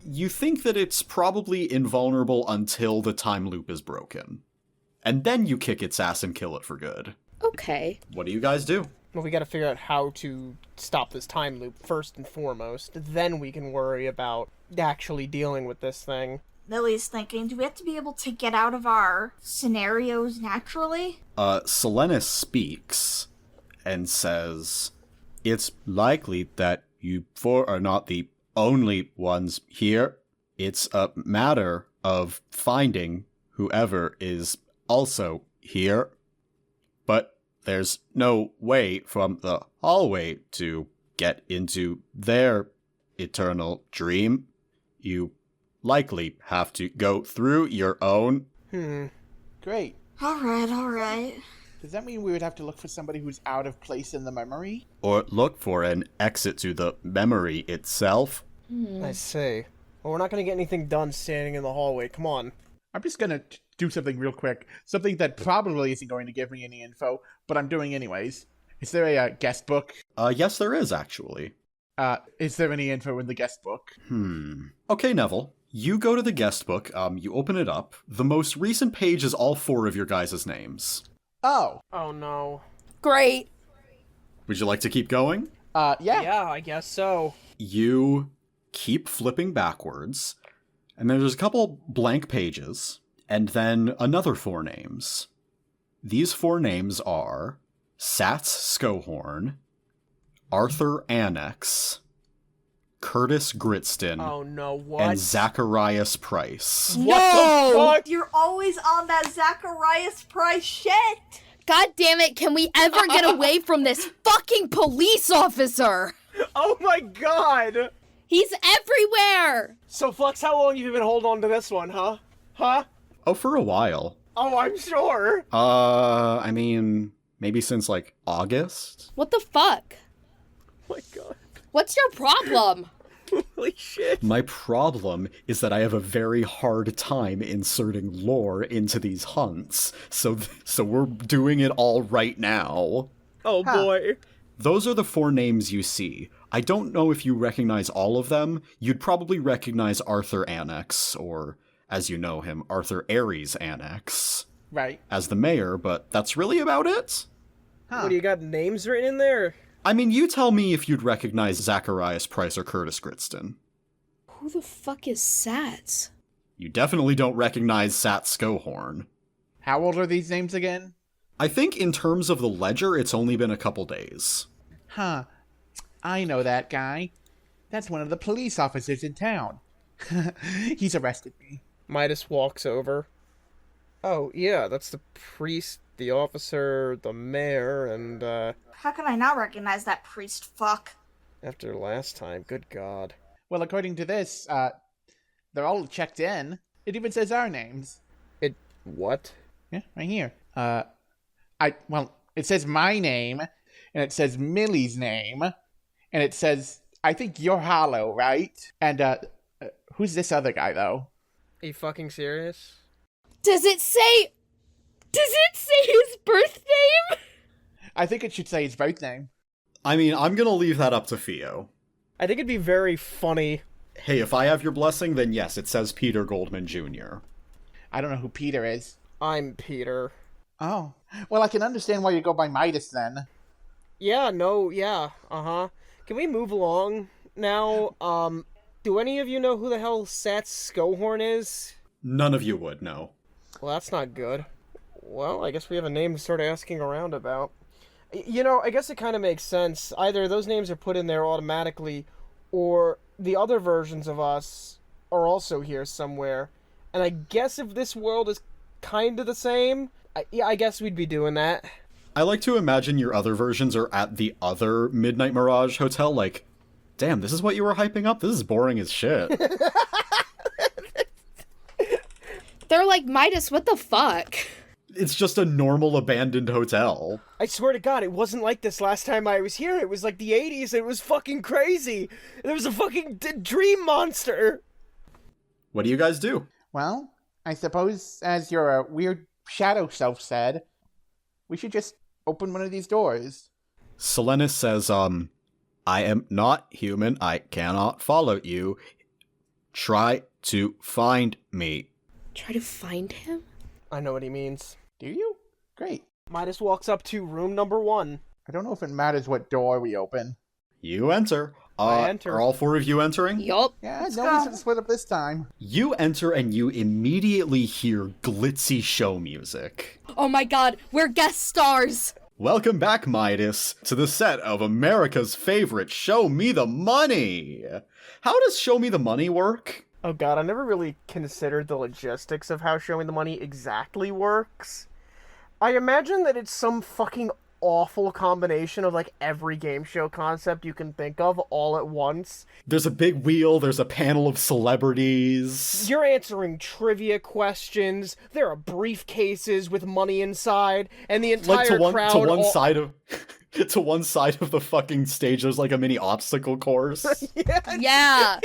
S1: you think that it's probably invulnerable until the time loop is broken. And then you kick its ass and kill it for good.
S3: Okay.
S1: What do you guys do?
S2: Well, we gotta figure out how to stop this time loop first and foremost. Then we can worry about actually dealing with this thing.
S5: Millie's thinking, do we have to be able to get out of our scenarios naturally?
S1: Selenis speaks and says, "It's likely that you four are not the only ones here. It's a matter of finding whoever is also here. But there's no way from the hallway to get into their eternal dream. You likely have to go through your own."
S4: Great.
S5: Alright.
S4: Does that mean we would have to look for somebody who's out of place in the memory?
S1: Or look for an exit to the memory itself.
S2: I see. Well, we're not gonna get anything done standing in the hallway. Come on.
S4: I'm just gonna do something real quick. Something that probably isn't going to give me any info, but I'm doing anyways. Is there a guest book?
S1: Yes, there is, actually.
S4: Is there any info in the guest book?
S1: Okay, Neville. You go to the guest book, you open it up. The most recent page is all 4 of your guys' names.
S4: Oh.
S2: Oh no.
S3: Great.
S1: Would you like to keep going?
S4: Yeah.
S2: Yeah, I guess so.
S1: You keep flipping backwards, and there's a couple blank pages, and then another 4 names. These 4 names are Sats Skohorn, Arthur Annex, Curtis Gritston,
S2: Oh no, what?
S1: and Zacharias Price.
S2: What the fuck?
S5: You're always on that Zacharias Price shit.
S3: God damn it, can we ever get away from this fucking police officer?
S2: Oh my god!
S3: He's everywhere!
S2: So, Flux, how long have you been holding on to this one, huh? Huh?
S1: Oh, for a while.
S2: Oh, I'm sure.
S1: I mean, maybe since, like, August?
S3: What the fuck?
S2: Oh my god.
S3: What's your problem?
S2: Holy shit.
S1: My problem is that I have a very hard time inserting lore into these hunts, so we're doing it all right now.
S2: Oh boy.
S1: Those are the 4 names you see. I don't know if you recognize all of them. You'd probably recognize Arthur Annex, or, as you know him, Arthur Aries Annex,
S4: Right.
S1: as the mayor, but that's really about it.
S4: Huh.
S2: What, do you got names written in there?
S1: I mean, you tell me if you'd recognize Zacharias Price or Curtis Gritston.
S3: Who the fuck is Sats?
S1: You definitely don't recognize Sat Skohorn.
S4: How old are these names again?
S1: I think in terms of the ledger, it's only been a couple days.
S4: Huh. I know that guy. That's one of the police officers in town. He's arrested me.
S2: Midas walks over. Oh, yeah, that's the priest, the officer, the mayor, and,
S5: How can I not recognize that priest fuck?
S2: after last time, good god.
S4: Well, according to this, they're all checked in. It even says our names.
S2: What?
S4: Yeah, right here. It says my name, and it says Millie's name, and it says, I think you're Hollow, right? And, who's this other guy, though?
S2: Are you fucking serious?
S3: Does it say his birth name?
S4: I think it should say his birth name.
S1: I mean, I'm gonna leave that up to Theo.
S2: I think it'd be very funny.
S1: Hey, if I have your blessing, then yes, it says Peter Goldman Jr.
S4: I don't know who Peter is.
S2: I'm Peter.
S4: Oh. Well, I can understand why you go by Midas, then.
S2: Yeah, no, yeah, uh-huh. Can we move along now? Do any of you know who the hell Sats Skohorn is?
S1: None of you would know.
S2: Well, that's not good. Well, I guess we have a name to start asking around about. You know, I guess it kind of makes sense. Either those names are put in there automatically, or the other versions of us are also here somewhere. And I guess if this world is kind of the same, I guess we'd be doing that.
S1: I like to imagine your other versions are at the other Midnight Mirage Hotel, like, damn, this is what you were hyping up? This is boring as shit.
S3: They're like, Midas, what the fuck?
S1: It's just a normal abandoned hotel.
S2: I swear to God, it wasn't like this last time I was here. It was like the 80s, and it was fucking crazy. There was a fucking dream monster.
S1: What do you guys do?
S4: Well, I suppose, as your weird shadow self said, we should just open one of these doors.
S1: Selenis says, I am not human. I cannot follow you. Try to find me.
S3: Try to find him?
S2: I know what he means.
S4: Do you? Great.
S2: Midas walks up to room number 1.
S4: I don't know if it matters what door we open.
S1: You enter.
S2: I enter.
S1: Are all 4 of you entering?
S3: Yup.
S4: Yeah,
S5: Let's
S4: no
S5: go.
S4: reason to split up this time.
S1: You enter and you immediately hear glitzy show music.
S3: Oh my god, we're guest stars!
S1: Welcome back, Midas, to the set of America's favorite Show Me the Money. How does Show Me the Money work?
S2: Oh god, I never really considered the logistics of how showing the money exactly works. I imagine that it's some fucking awful combination of like every game show concept you can think of all at once.
S1: There's a big wheel, there's a panel of celebrities.
S2: You're answering trivia questions, there are briefcases with money inside, and the entire
S1: Like to one
S2: crowd...
S1: side of to one side of the fucking stage there's like a mini obstacle course.
S2: Yeah.
S3: Yeah.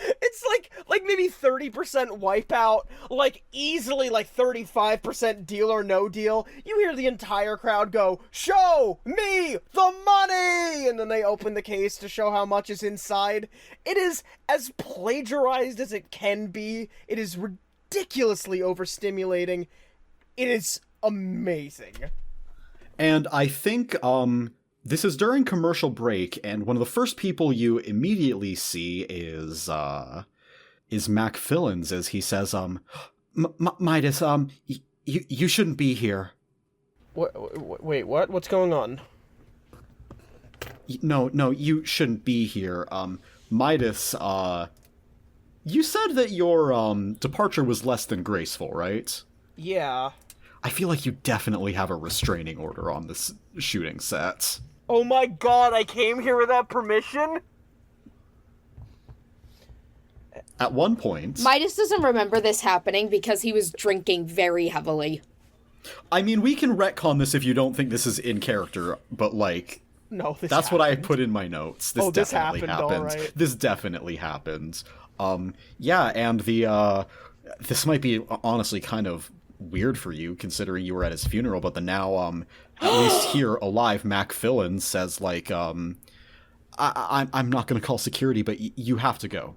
S2: It's like maybe 30% wipeout, like easily like 35% deal or no deal. You hear the entire crowd go, "Show me the money!" And then they open the case to show how much is inside. It is as plagiarized as it can be. It is ridiculously overstimulating. It is amazing.
S1: And I think, this is during commercial break, and one of the first people you immediately see is Mac Fillins, as he says, Midas, you shouldn't be here.
S2: Wait, what? What's going on?
S1: No, you shouldn't be here. Midas, you said that your, departure was less than graceful, right?
S2: Yeah.
S1: I feel like you definitely have a restraining order on this shooting set.
S2: Oh my god, I came here without permission?
S1: At one point...
S3: Midas doesn't remember this happening because he was drinking very heavily.
S1: I mean, we can retcon this if you don't think this is in character, but, like...
S2: No, this
S1: That's
S2: happened.
S1: what I put in my notes. This
S2: this
S1: definitely
S2: happened, alright.
S1: This definitely happened. Yeah, and the, this might be honestly kind of weird for you, considering you were at his funeral, but the now, at least here, alive, Mac Fillin says, like, I'm not gonna call security, but you have to go.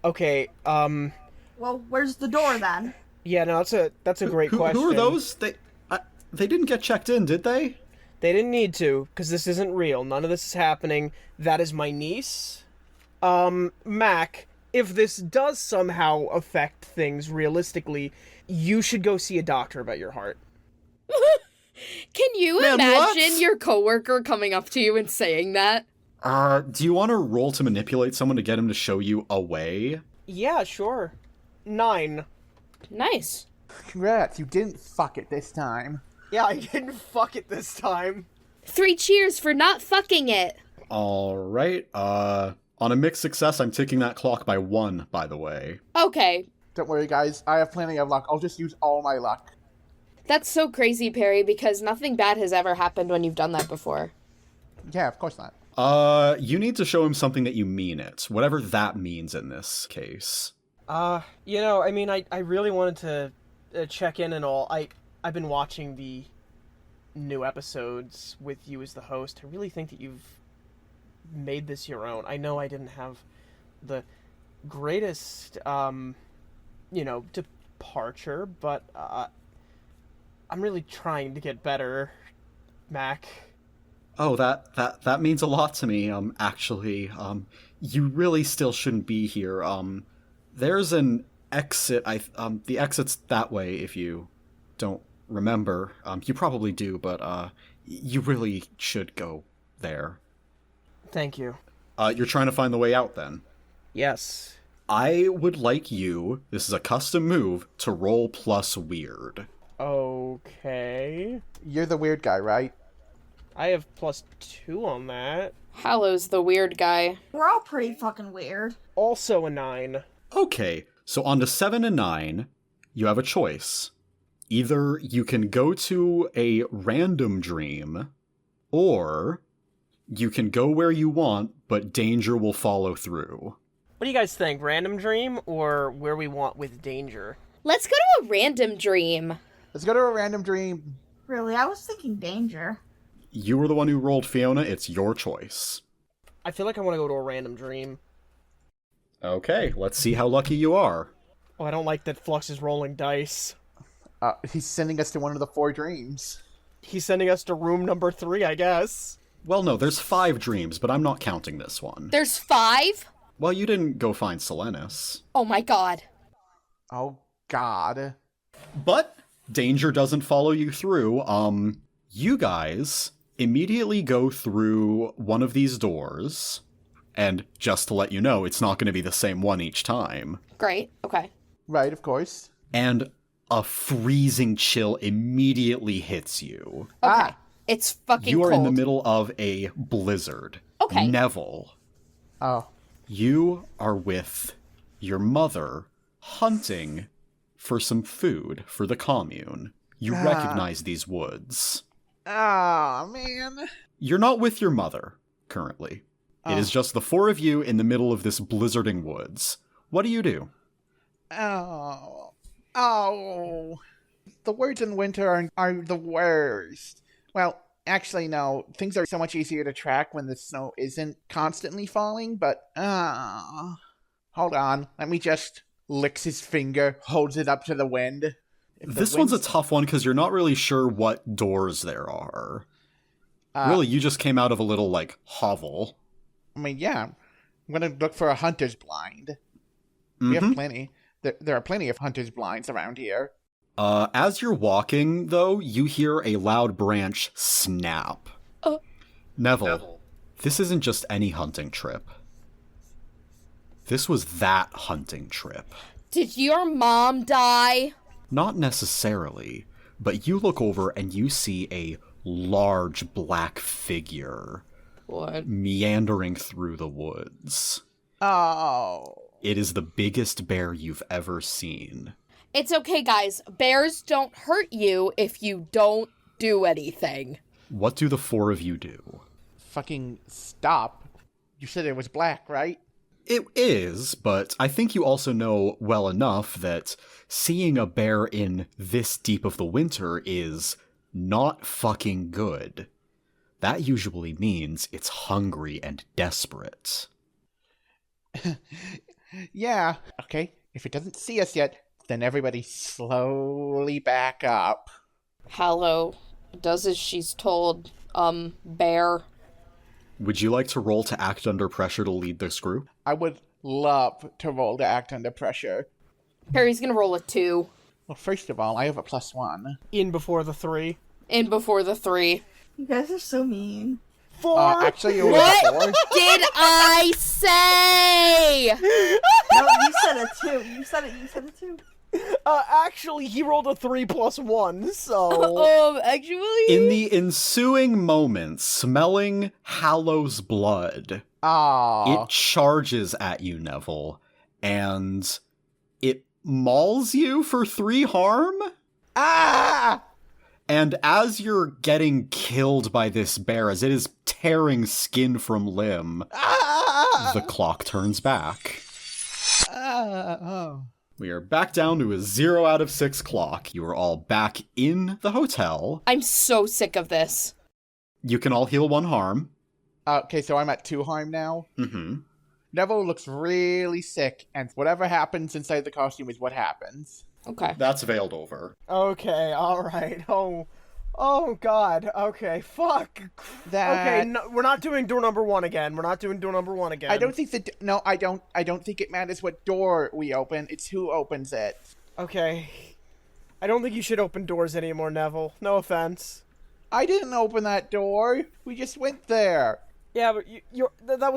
S2: Okay,
S5: Well, where's the door then?
S2: yeah, no, that's a great question.
S1: Who are those? They didn't get checked in, did they?
S2: They didn't need to, because this isn't real. None of this is happening. That is my niece. Mac, if this does somehow affect things realistically, you should go see a doctor about your heart.
S3: Can you
S1: Man,
S3: imagine
S1: what?
S3: your coworker coming up to you and saying that?
S1: Do you want to roll to manipulate someone to get him to show you a way?
S2: Yeah, sure. 9.
S3: Nice.
S4: Congrats, you didn't fuck it this time.
S2: Yeah, I didn't fuck it this time.
S3: 3 cheers for not fucking it.
S1: Alright, on a mixed success, I'm ticking that clock by 1, by the way.
S3: Okay.
S4: Don't worry, guys. I have plenty of luck. I'll just use all my luck.
S3: That's so crazy, Perry, because nothing bad has ever happened when you've done that before.
S4: Yeah, of course not.
S1: You need to show him something that you mean it, whatever that means in this case.
S2: I mean, I really wanted to check in and all. I've been watching the new episodes with you as the host. I really think that you've made this your own. I know I didn't have the greatest, departure, but I'm really trying to get better, Mac.
S1: Oh, that means a lot to me, actually. You really still shouldn't be here. There's an exit, the exit's that way if you don't remember. You probably do, but, you really should go there.
S2: Thank you.
S1: You're trying to find the way out, then?
S2: Yes.
S1: I would like you, this is a custom move, to roll plus weird.
S2: Okay.
S4: You're the weird guy, right?
S2: I have +2 on that.
S3: Hallow's the weird guy.
S5: We're all pretty fucking weird.
S2: Also a 9.
S1: Okay, so on to 7 and 9, you have a choice. Either you can go to a random dream, or you can go where you want, but danger will follow through.
S2: What do you guys think? Random dream or where we want with danger?
S3: Let's go to a random dream.
S4: Let's go to a random dream.
S5: Really, I was thinking danger.
S1: You were the one who rolled, Fiona. It's your choice.
S2: I feel like I want to go to a random dream.
S1: Okay, let's see how lucky you are.
S2: Oh, I don't like that Flux is rolling dice.
S4: He's sending us to one of the 4 dreams.
S2: He's sending us to room number 3, I guess.
S1: Well, no, there's 5 dreams, but I'm not counting this one.
S3: There's 5?
S1: Well, you didn't go find Selenis.
S3: Oh my god.
S4: Oh, God.
S1: But danger doesn't follow you through. You guys immediately go through one of these doors, and just to let you know, it's not going to be the same one each time.
S3: Great, okay.
S4: Right, of course.
S1: And a freezing chill immediately hits you.
S3: Okay. It's fucking
S1: You are
S3: cold.
S1: in the middle of a blizzard.
S3: Okay.
S1: Neville,
S4: Oh.
S1: you are with your mother hunting for some food for the commune. You recognize these woods.
S4: Ah, man.
S1: You're not with your mother, currently. It is just the four of you in the middle of this blizzarding woods. What do you do?
S4: Oh. The woods in winter are the worst. Well, actually, no. Things are so much easier to track when the snow isn't constantly falling, but, hold on. Let me just licks his finger, holds it up to the wind.
S1: This one's a tough one because you're not really sure what doors there are. Really, you just came out of a little, like, hovel.
S4: I mean, yeah. I'm gonna look for a hunter's blind. We have plenty. There are plenty of hunter's blinds around here.
S1: As you're walking, though, you hear a loud branch snap. Neville, this isn't just any hunting trip. This was that hunting trip.
S3: Did your mom die?
S1: Not necessarily, but you look over and you see a large black figure meandering through the woods.
S4: Oh.
S1: It is the biggest bear you've ever seen.
S3: It's okay, guys. Bears don't hurt you if you don't do anything.
S1: What do the four of you do?
S4: Fucking stop. You said it was black, right?
S1: It is, but I think you also know well enough that seeing a bear in this deep of the winter is not fucking good. That usually means it's hungry and desperate.
S4: Yeah. Okay, if it doesn't see us yet, then everybody slowly back up.
S3: Hallow does as she's told, bear.
S1: Would you like to roll to act under pressure to lead this group?
S4: I would love to roll to act under pressure.
S3: Harry's gonna roll a 2.
S4: Well, first of all, I have a +1.
S2: In before the 3.
S3: In before the 3.
S5: You guys are so mean.
S2: 4?
S4: Actually, it was
S3: What
S4: 4.
S3: did I say?
S5: No, you said a 2. You said a 2.
S2: Actually, he rolled a 3 + 1, so...
S3: Actually?
S1: In the ensuing moments, smelling Hallow's blood,
S4: Aww.
S1: it charges at you, Neville, and it mauls you for 3 harm?
S4: Ah!
S1: And as you're getting killed by this bear, as it is tearing skin from limb, the clock turns back.
S4: Oh.
S1: We are back down to a 0 out of 6 clock. You are all back in the hotel.
S3: I'm so sick of this.
S1: You can all heal 1 harm.
S4: Okay, so I'm at 2 harm now.
S1: Mm-hmm.
S4: Neville looks really sick, and whatever happens inside the costume is what happens.
S3: Okay.
S1: That's veiled over.
S2: Okay, alright. Oh god. Okay, fuck. Okay, no, we're not doing door number 1 again. We're not doing door number 1 again.
S4: I don't think I don't think it matters what door we open. It's who opens it.
S2: Okay. I don't think you should open doors anymore, Neville. No offense.
S4: I didn't open that door. We just went there.
S2: Yeah, but that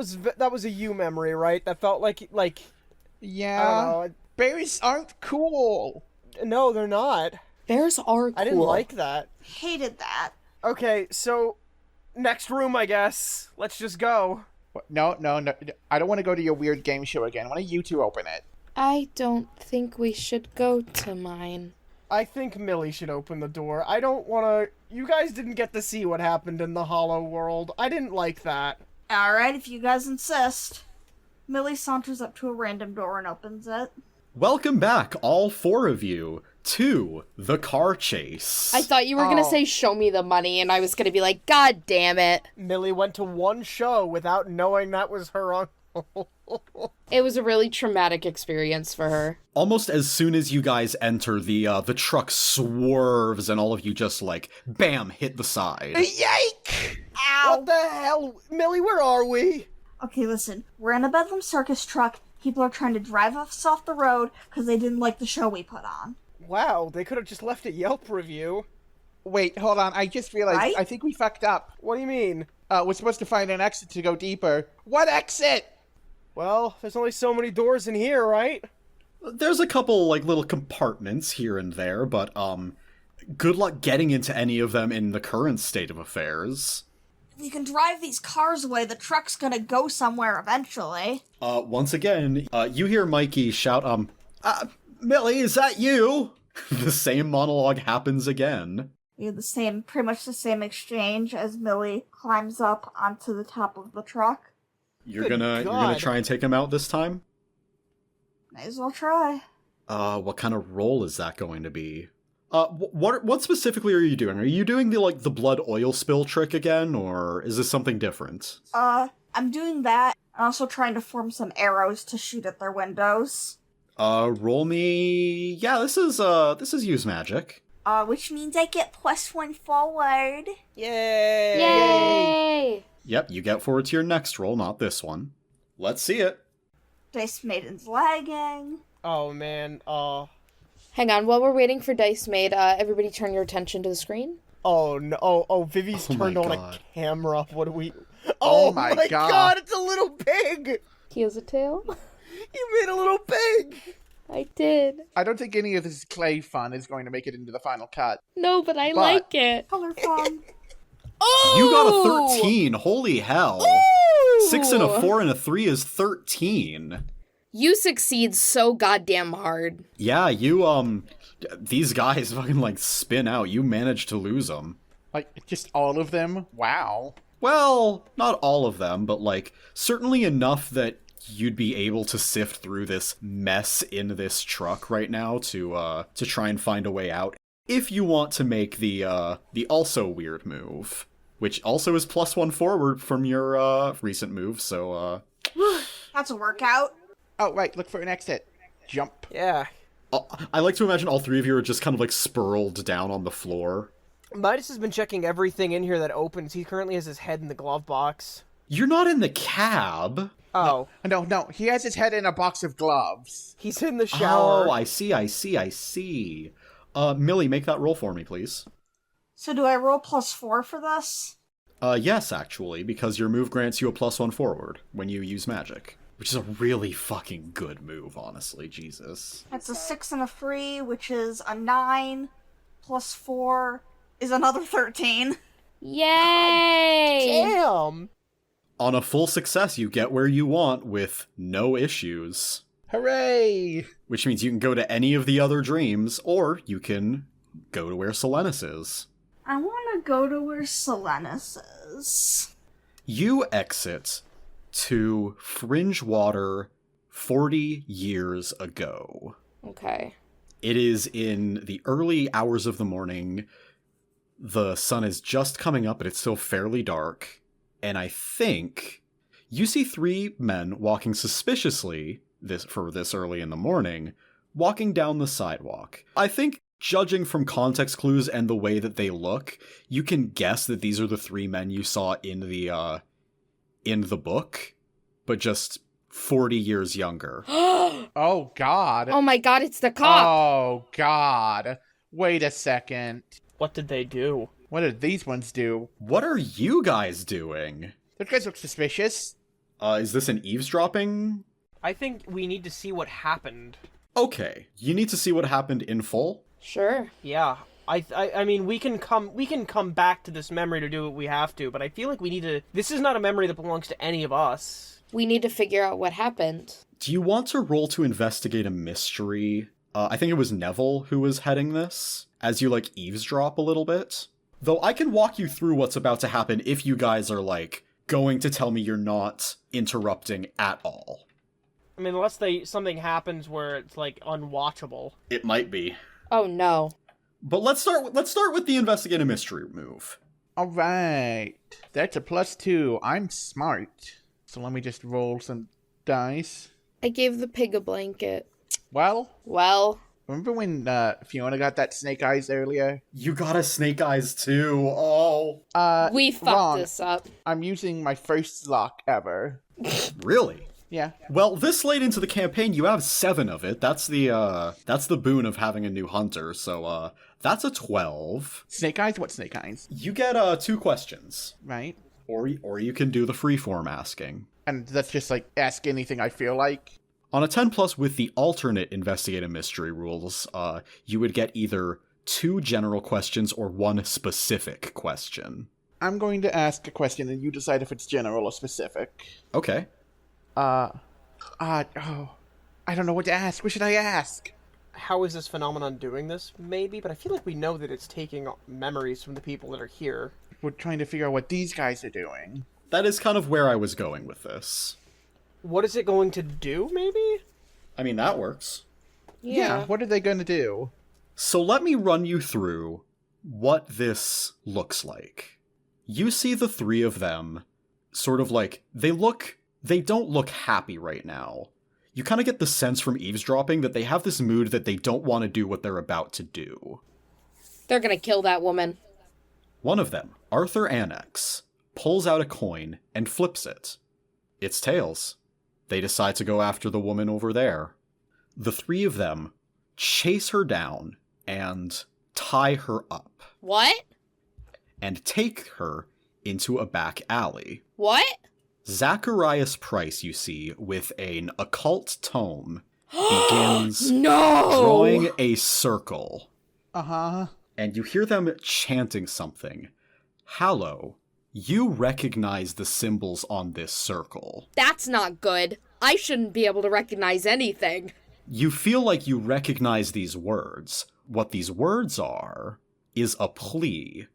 S2: was a you memory, right? That felt like
S4: Yeah.
S2: I don't know.
S4: Bears aren't cool.
S2: No, they're not.
S3: Bears are cool.
S2: I didn't like that.
S5: Hated that.
S2: Okay, so next room, I guess. Let's just go.
S4: No. I don't want to go to your weird game show again. Why don't you two open it?
S3: I don't think we should go to mine.
S2: I think Millie should open the door. I don't want to... You guys didn't get to see what happened in the Hollow world. I didn't like that.
S5: Alright, if you guys insist. Millie saunters up to a random door and opens it.
S1: Welcome back, all 4 of you, to the car chase.
S3: I thought you were going to say, show me the money, and I was going to be like, God damn it.
S2: Millie went to one show without knowing that was her uncle.
S3: It was a really traumatic experience for her.
S1: Almost as soon as you guys enter, the truck swerves and all of you just, like, bam, hit the side.
S4: Yike!
S5: Ow!
S2: What the hell? Millie, where are we?
S5: Okay, listen. We're in a Bedlam Circus truck. People are trying to drive us off the road because they didn't like the show we put on.
S2: Wow, they could have just left a Yelp review.
S4: Wait, hold on. I just realized.
S5: Right?
S4: I think we fucked up.
S2: What do you mean?
S4: We're supposed to find an exit to go deeper. What exit?
S2: Well, there's only so many doors in here, right?
S1: There's a couple, like, little compartments here and there, but, good luck getting into any of them in the current state of affairs.
S5: If you can drive these cars away, the truck's gonna go somewhere eventually.
S1: Once again, you hear Mikey shout, Millie, is that you? The same monologue happens again.
S5: We have pretty much the same exchange as Millie climbs up onto the top of the truck.
S1: You're
S2: Good
S1: gonna
S2: God.
S1: try and take him out this time?
S5: Might as well try.
S1: What kind of role is that going to be? What specifically are you doing? Are you doing the blood oil spill trick again, or is this something different?
S5: I'm doing that. I'm also trying to form some arrows to shoot at their windows.
S1: Roll me. Yeah, this is use magic.
S5: Which means I get +1 forward.
S2: Yay!
S3: Yay!
S1: Yep, you get forward to your next roll, not this one. Let's see it.
S5: Dice Maiden's lagging.
S2: Oh man.
S3: Hang on, while we're waiting for Dice Made, everybody turn your attention to the screen.
S2: Oh no. Oh, Vivi's
S1: Oh my
S2: turned on
S1: God.
S2: a camera. What do we?
S4: Oh
S2: Oh,
S4: my
S2: my
S4: God.
S2: God! It's a little pig.
S3: He has a tail?
S2: You made a little pig.
S3: I did.
S4: I don't think any of this clay fun is going to make it into the final cut.
S3: No, but I
S4: But-
S3: like it.
S5: Color fun.
S3: Oh!
S1: You got a 13. Holy hell.
S3: Ooh!
S1: 6 and a 4 and a 3 is 13.
S3: You succeed so goddamn hard.
S1: Yeah, you, these guys fucking, spin out. You managed to lose them.
S4: Like, just all of them? Wow.
S1: Well, not all of them, but, certainly enough that you'd be able to sift through this mess in this truck right now to try and find a way out. If you want to make the also weird move, which also is +1 forward from your, recent move, so,
S5: That's a workout.
S4: Oh, right, look for an exit. Jump.
S2: Yeah.
S1: I like to imagine all three of you are just kind of, spiraled down on the floor.
S2: Midas has been checking everything in here that opens. He currently has his head in the glove box.
S1: You're not in the cab.
S2: Oh,
S4: No, he has his head in a box of gloves.
S2: he's in the shower.
S1: Oh, I see. Millie, make that roll for me, please.
S5: So do I roll +4 for this?
S1: Yes, actually, because your move grants you a +1 forward when you use magic. Which is a really fucking good move, honestly, Jesus.
S5: That's a 6 and a 3, which is a 9. +4 is another 13.
S3: Yay!
S2: Damn.
S1: On a full success, you get where you want with no issues.
S4: Hooray!
S1: Which means you can go to any of the other dreams, or you can go to where Solenis is.
S5: I want to go to where Solenis is.
S1: You exit to Fringewater 40 years ago.
S3: Okay.
S1: It is in the early hours of the morning. The sun is just coming up, but it's still fairly dark. And I think you see 3 men walking suspiciously this early in the morning, walking down the sidewalk. I think, judging from context clues and the way that they look, you can guess that these are the 3 men you saw in the book, but just 40 years younger.
S4: Oh, God.
S3: Oh my god, it's the cop!
S4: Oh, God. Wait a second.
S2: What did they do?
S4: What did these ones do?
S1: What are you guys doing?
S4: Those guys look suspicious.
S1: Is this an eavesdropping?
S2: I think we need to see what happened.
S1: Okay, you need to see what happened in full?
S3: Sure.
S2: Yeah. I mean, we can come back to this memory to do what we have to, but I feel like we need to. This is not a memory that belongs to any of us.
S3: We need to figure out what happened.
S1: Do you want to roll to investigate a mystery? I think it was Neville who was heading this, as you, eavesdrop a little bit. Though I can walk you through what's about to happen if you guys are, going to tell me you're not interrupting at all.
S2: I mean, unless something happens where it's, unwatchable.
S1: It might be.
S3: Oh no.
S1: But let's start with the investigate a mystery move.
S4: All right. That's a +2. I'm smart. So let me just roll some dice.
S3: I gave the pig a blanket.
S4: Well,
S3: Well,
S4: remember when Fiona got that snake eyes earlier?
S1: You got a snake eyes too. Oh.
S3: we fucked
S4: wrong.
S3: this up.
S4: I'm using my first lock ever.
S1: Really?
S4: Yeah.
S1: Well, this late into the campaign, you have 7 of it. That's the boon of having a new hunter. So, that's a 12.
S4: Snake eyes? What snake eyes?
S1: You get 2 questions,
S4: Right.
S1: or you can do the freeform asking.
S4: And that's just ask anything I feel like.
S1: On a 10+ with the alternate investigate a mystery rules, you would get either 2 general questions or 1 specific question.
S4: I'm going to ask a question and you decide if it's general or specific.
S1: Okay.
S4: I don't know what to ask. What should I ask?
S2: How is this phenomenon doing this? Maybe, but I feel like we know that it's taking memories from the people that are here.
S4: We're trying to figure out what these guys are doing.
S1: that is kind of where I was going with this.
S2: What is it going to do, maybe?
S1: I mean, that works.
S4: Yeah, what are they going to do?
S1: So let me run you through what this looks like. You see the three of them sort of like, they don't look happy right now. You kind of get the sense from eavesdropping that they have this mood that they don't want to do what they're about to do.
S3: They're gonna kill that woman.
S1: One of them, Arthur Annex, pulls out a coin and flips it. It's tails. They decide to go after the woman over there. The three of them chase her down and tie her up.
S3: What?
S1: And take her into a back alley.
S3: What?
S1: Zacharias Price, you see, with an occult tome, begins
S3: No!
S1: drawing a circle.
S4: Uh-huh.
S1: And you hear them chanting something. Hallow, you recognize the symbols on this circle.
S3: That's not good. I shouldn't be able to recognize anything.
S1: You feel like you recognize these words. What these words are is a plea.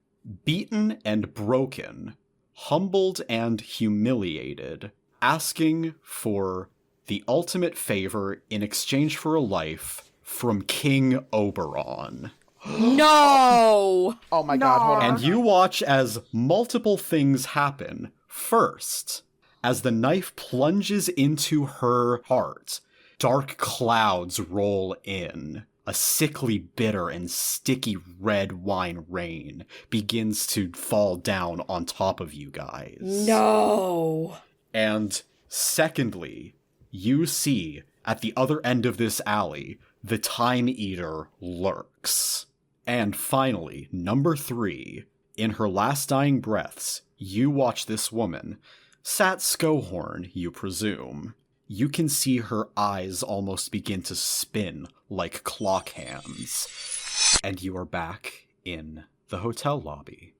S1: Beaten and broken, humbled and humiliated, asking for the ultimate favor in exchange for a life from King Oberon.
S3: No!
S4: Oh my god, hold on.
S1: And you watch as multiple things happen. First, as the knife plunges into her heart, dark clouds roll in. A sickly, bitter, and sticky red wine rain begins to fall down on top of you guys.
S3: No!
S1: And secondly, you see, at the other end of this alley, the Time Eater lurks. And finally, number 3, in her last dying breaths, you watch this woman, Sat Skohorn, you presume. You can see her eyes almost begin to spin like clock hands. And you are back in the hotel lobby.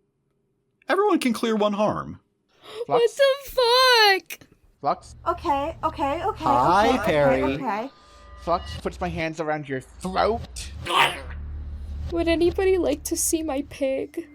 S1: Everyone can clear 1 harm.
S3: What the fuck?
S4: Flux?
S5: Okay.
S2: Hi, Perry.
S5: Okay.
S4: Flux puts my hands around your throat.
S3: Would anybody like to see my pig?